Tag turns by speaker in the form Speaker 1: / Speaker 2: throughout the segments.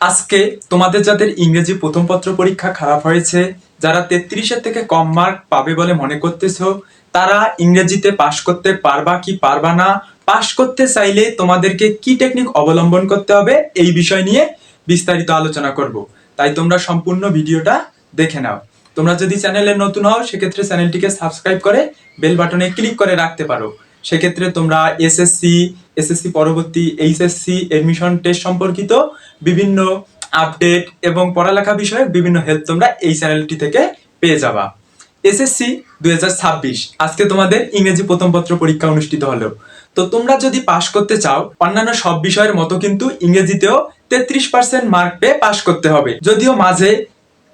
Speaker 1: আজকে তোমাদের যাদের ইংরেজি প্রথম পত্র পরীক্ষা খারাপ হয়েছে, যারা 33-এর থেকে কম মার্ক পাবে বলে মনে করতেছো, তারা ইংরেজিতে পাশ করতে পারবা কি পারবা না, পাশ করতে চাইলে তোমাদেরকে কি টেকনিক অবলম্বন করতে হবে, এই বিষয় নিয়ে বিস্তারিত আলোচনা করব। তাই তোমরা সম্পূর্ণ ভিডিওটা দেখে নাও। তোমরা যদি চ্যানেলে নতুন হও সেক্ষেত্রে চ্যানেলটিকে সাবস্ক্রাইব করে বেল বাটনে ক্লিক করে রাখতে পারো। সেক্ষেত্রে তোমরা এসএসসি পরবর্তী এইচএসসি এডমিশন টেস্ট সম্পর্কিত বিভিন্ন আপডেট এবং পড়ালেখা বিষয়ে বিভিন্ন হেল্প তোমরা এই চ্যানেলটি থেকে পেয়ে যাবা। এসএসসি 2026 আজকে তোমাদের ইংরেজি প্রথম পত্র পরীক্ষা অনুষ্ঠিত হলো। তো তোমরা যদি পাশ করতে চাও, অন্যান্য সব বিষয়ের মতো কিন্তু ইংরেজিতেও 33% মার্ক পেয়ে পাশ করতে হবে। যদিও মাঝে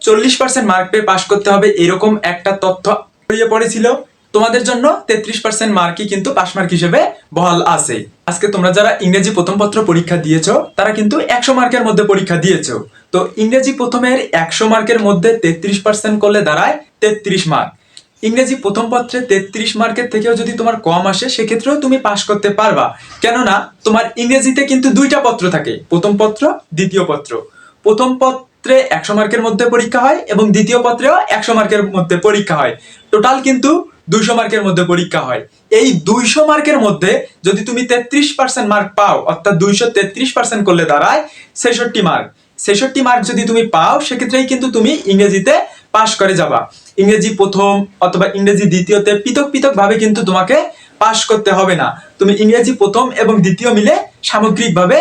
Speaker 1: 40% মার্ক পেয়ে পাশ করতে হবে এরকম একটা তথ্য ছড়িয়ে পড়েছিল, তোমাদের জন্য 33% মার্কই কিন্তু পাস মার্ক হিসেবে বহাল আছে। আজকে তোমরা যারা ইংরেজি প্রথম পত্র পরীক্ষা দিয়েছো তারা কিন্তু 100 মার্কের মধ্যে পরীক্ষা দিয়েছো। তো ইংরেজি প্রথমের 100 মার্কের মধ্যে 33% করলে দাঁড়ায় 33 মার্ক। ইংরেজি প্রথম পত্রে 33 মার্কের থেকেও যদি তোমার কম আসে সেক্ষেত্রেও তুমি পাশ করতে পারবা, কেননা তোমার ইংরেজিতে কিন্তু দুইটা পত্র থাকে, প্রথম পত্র দ্বিতীয় পত্র। প্রথম পত্রে 100 মার্কের মধ্যে পরীক্ষা হয় এবং দ্বিতীয় পত্রেও 100 মার্কের মধ্যে পরীক্ষা হয়। টোটাল কিন্তু 200 মার্কের মধ্যে পরীক্ষা হয়। এই 200 মার্কের মধ্যে যদি তুমি 33% মার্ক পাও, অর্থাৎ 233% করলে দাঁড়ায় 66 মার্ক। 66 মার্ক যদি তুমি পাও সেক্ষেত্রেই কিন্তু তুমি ইংরেজিতে পাশ করে যাবা। ইংরেজি প্রথম অথবা ইংরেজি দ্বিতীয়তে পৃথক পৃথক ভাবে কিন্তু তোমাকে পাশ করতে হবে না। তুমি ইংরেজি প্রথম এবং দ্বিতীয় মিলে সামগ্রিকভাবে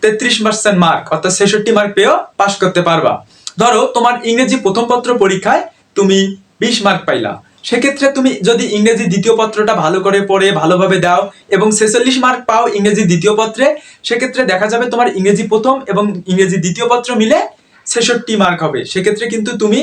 Speaker 1: 33% মার্ক অর্থাৎ 66 মার্ক পেয়েও পাশ করতে পারবা। ধরো তোমার ইংরেজি প্রথম পত্র পরীক্ষায় তুমি 20 মার্ক পাইলা, সেক্ষেত্রে তুমি যদি ইংরেজি দ্বিতীয় পত্রটা ভালো করে পড়ে ভালোভাবে দাও এবং 46 মার্ক পাও ইংরেজি দ্বিতীয় পত্রে, সেক্ষেত্রে দেখা যাবে তোমার ইংরেজি প্রথম এবং ইংরেজি দ্বিতীয় পত্র মিলে 66 মার্ক হবে। সেক্ষেত্রে কিন্তু তুমি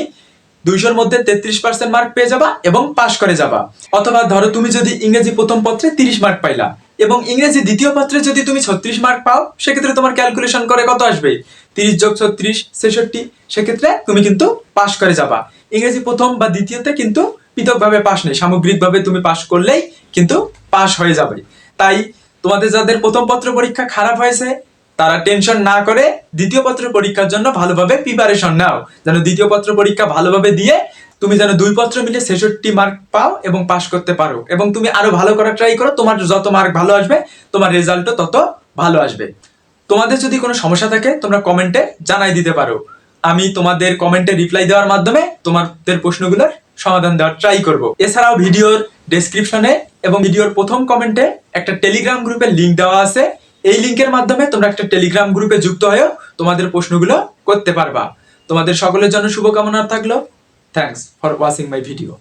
Speaker 1: 200-র মধ্যে 33% মার্ক পেয়ে যাবা এবং পাশ করে যাবা। অথবা ধরো তুমি যদি ইংরেজি প্রথম পত্রে 30 মার্ক পাইলা এবং ইংরেজি দ্বিতীয় পত্রে যদি তুমি 36 মার্ক পাও, সেক্ষেত্রে তোমার ক্যালকুলেশন করে কত আসবে, 30 যোগ 36 66, সেক্ষেত্রে তুমি কিন্তু পাশ করে যাবা। ইংরেজি প্রথম বা দ্বিতীয়তে কিন্তু পৃথকভাবে পাশ নেই, সামগ্রিকভাবে তুমি পাশ করলেই কিন্তু পাশ হয়ে যাবে। তাই তোমাদের যাদের প্রথম পত্র পরীক্ষা খারাপ হয়েছে তারা টেনশন না করে দ্বিতীয় পত্র পরীক্ষার জন্য ভালোভাবে প্রিপারেশন নাও, যেন দ্বিতীয় পত্র পরীক্ষা ভালোভাবে দিয়ে তুমি যেন দুই পত্র মিলে 66 মার্ক পাও এবং পাশ করতে পারো। এবং তুমি আরো ভালো করার ট্রাই করো, তোমার যত মার্ক ভালো আসবে তোমার রেজাল্টও তত ভালো আসবে। তোমাদের যদি কোনো সমস্যা থাকে তোমরা কমেন্টে জানাই দিতে পারো, আমি তোমাদের কমেন্টে রিপ্লাই দেওয়ার মাধ্যমে তোমাদের প্রশ্নগুলোর সমাধান দেওয়ার ট্রাই করব। এছাড়াও ভিডিওর ডেসক্রিপশনে এবং ভিডিওর প্রথম কমেন্টে একটা টেলিগ্রাম গ্রুপের লিংক দেওয়া আছে, এই লিংকের মাধ্যমে তোমরা একটা টেলিগ্রাম গ্রুপে যুক্ত হয়েও তোমাদের প্রশ্নগুলো করতে পারবা। তোমাদের সকলের জন্য শুভকামনা থাকলো। Thanks for watching my video.